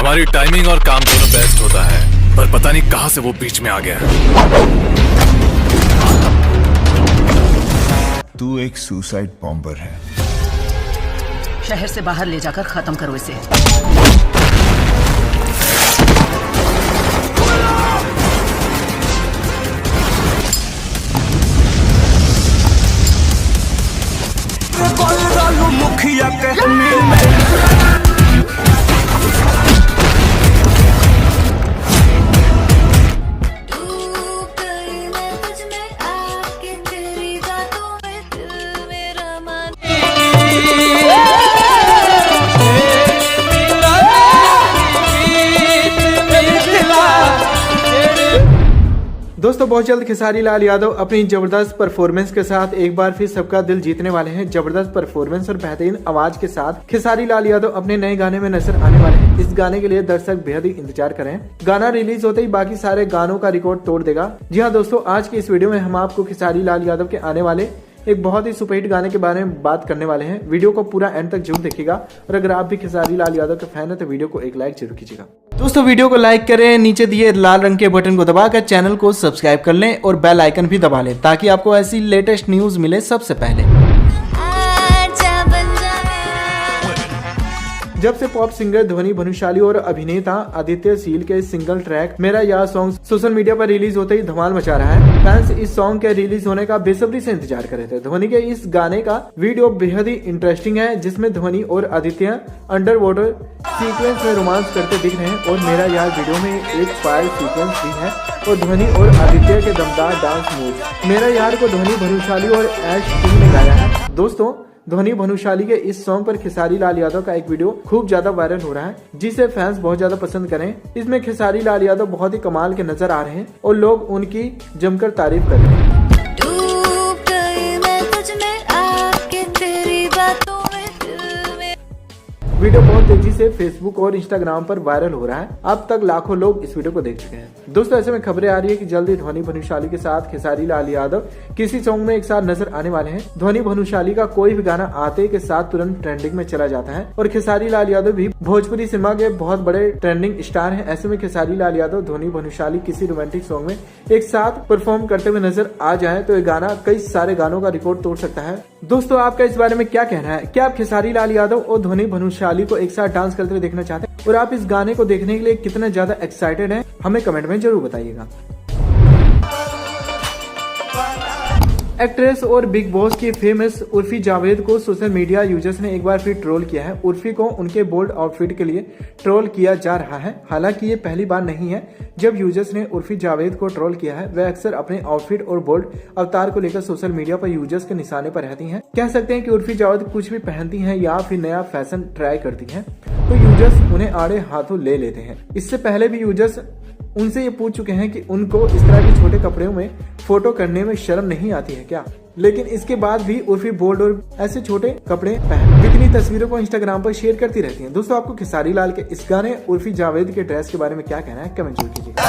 हमारी टाइमिंग और काम दोनों बेस्ट होता है, पर पता नहीं कहां से वो बीच में आ गया। तू एक सुसाइड बॉम्बर है। शहर से बाहर ले जाकर खत्म करो इसे। मुखिया के दोस्तों बहुत जल्द खेसारी लाल यादव अपनी जबरदस्त परफॉर्मेंस के साथ एक बार फिर सबका दिल जीतने वाले हैं। जबरदस्त परफॉर्मेंस और बेहतरीन आवाज के साथ खेसारी लाल यादव अपने नए गाने में नजर आने वाले हैं। इस गाने के लिए दर्शक बेहद ही इंतजार करें। गाना रिलीज होते ही बाकी सारे गानों का रिकॉर्ड तोड़ देगा। जी हाँ दोस्तों, आज की इस वीडियो में हम आपको खेसारी लाल यादव के आने वाले एक बहुत ही सुपरहिट गाने के बारे में बात करने वाले हैं। वीडियो को पूरा एंड तक जरूर देखिएगा और अगर आप भी खेसारी लाल यादव के फैन है तो वीडियो को एक लाइक जरूर कीजिएगा। दोस्तों वीडियो को लाइक करें, नीचे दिए लाल रंग के बटन को दबाकर चैनल को सब्सक्राइब कर लें और बेल आइकन भी दबा लें ताकि आपको ऐसी लेटेस्ट न्यूज मिले सबसे पहले। जब से पॉप सिंगर ध्वनि भानुशाली और अभिनेता आदित्य सील के सिंगल ट्रैक मेरा यार सॉन्ग सोशल मीडिया पर रिलीज होते ही धमाल मचा रहा है। फैंस इस सॉन्ग के रिलीज होने का बेसब्री से इंतजार कर रहे थे। ध्वनि के इस गाने का वीडियो बेहद ही इंटरेस्टिंग है, जिसमें ध्वनि और आदित्य अंडर वाटर सीक्वेंस में रोमांस करते दिख रहे हैं और मेरा यार वीडियो में एक फायर सीक्वेंस भी है और ध्वनि और आदित्य के दमदार डांस मूव। मेरा यार को ध्वनि भानुशाली और ऐश टिंग ने गाया है। दोस्तों ध्वनि भानुशाली के इस सॉन्ग पर खेसारी लाल यादव का एक वीडियो खूब ज्यादा वायरल हो रहा है, जिसे फैंस बहुत ज्यादा पसंद करें। इसमें खेसारी लाल यादव बहुत ही कमाल के नजर आ रहे हैं और लोग उनकी जमकर तारीफ कर रहे हैं। वीडियो बहुत तेजी से फेसबुक और इंस्टाग्राम पर वायरल हो रहा है। अब तक लाखों लोग इस वीडियो को देख चुके हैं। दोस्तों ऐसे में खबरें आ रही है कि जल्दी ध्वनि भानुशाली के साथ खेसारी लाल यादव किसी सॉन्ग में एक साथ नजर आने वाले हैं। ध्वनि भानुशाली का कोई भी गाना आते के साथ तुरंत ट्रेंडिंग में चला जाता है और खेसारी लाल यादव भी भोजपुरी सिनेमा के बहुत बड़े ट्रेंडिंग स्टार हैं। ऐसे में खेसारी लाल यादव ध्वनि भानुशाली किसी रोमांटिक सॉन्ग में एक साथ परफॉर्म करते हुए नजर आ जाए तो ये गाना कई सारे गानों का रिकॉर्ड तोड़ सकता है। दोस्तों आपका इस बारे में क्या कहना है? क्या आप खेसारी लाल यादव और ध्वनि भानुशाली को एक साथ डांस करते हुए देखना चाहते हैं और आप इस गाने को देखने के लिए कितना ज्यादा एक्साइटेड हैं? हमें कमेंट में जरूर बताइएगा। एक्ट्रेस और बिग बॉस की फेमस उर्फी जावेद को सोशल मीडिया यूजर्स ने एक बार फिर ट्रोल किया है। उर्फी को उनके बोल्ड आउटफिट के लिए ट्रोल किया जा रहा है। हालांकि ये पहली बार नहीं है जब यूजर्स ने उर्फी जावेद को ट्रोल किया है। वह अक्सर अपने आउटफिट और बोल्ड अवतार को लेकर सोशल मीडिया पर यूजर्स के निशाने पर रहती हैं। कह सकते हैं कि उर्फी जावेद कुछ भी पहनती हैं या फिर नया फैशन ट्राई करती हैं तो यूजर्स उन्हें आड़े हाथों ले लेते हैं। इससे पहले भी यूजर्स उनसे ये पूछ चुके हैं कि उनको इस तरह के छोटे कपड़ों में फोटो करने में शर्म नहीं आती है क्या, लेकिन इसके बाद भी उर्फी बोल्ड और ऐसे छोटे कपड़े पहन कितनी तस्वीरों को इंस्टाग्राम पर शेयर करती रहती हैं। दोस्तों आपको खेसारी लाल के इस गाने उर्फी जावेद के ड्रेस के बारे में क्या कहना है? कमेंट जरूर कीजिएगा।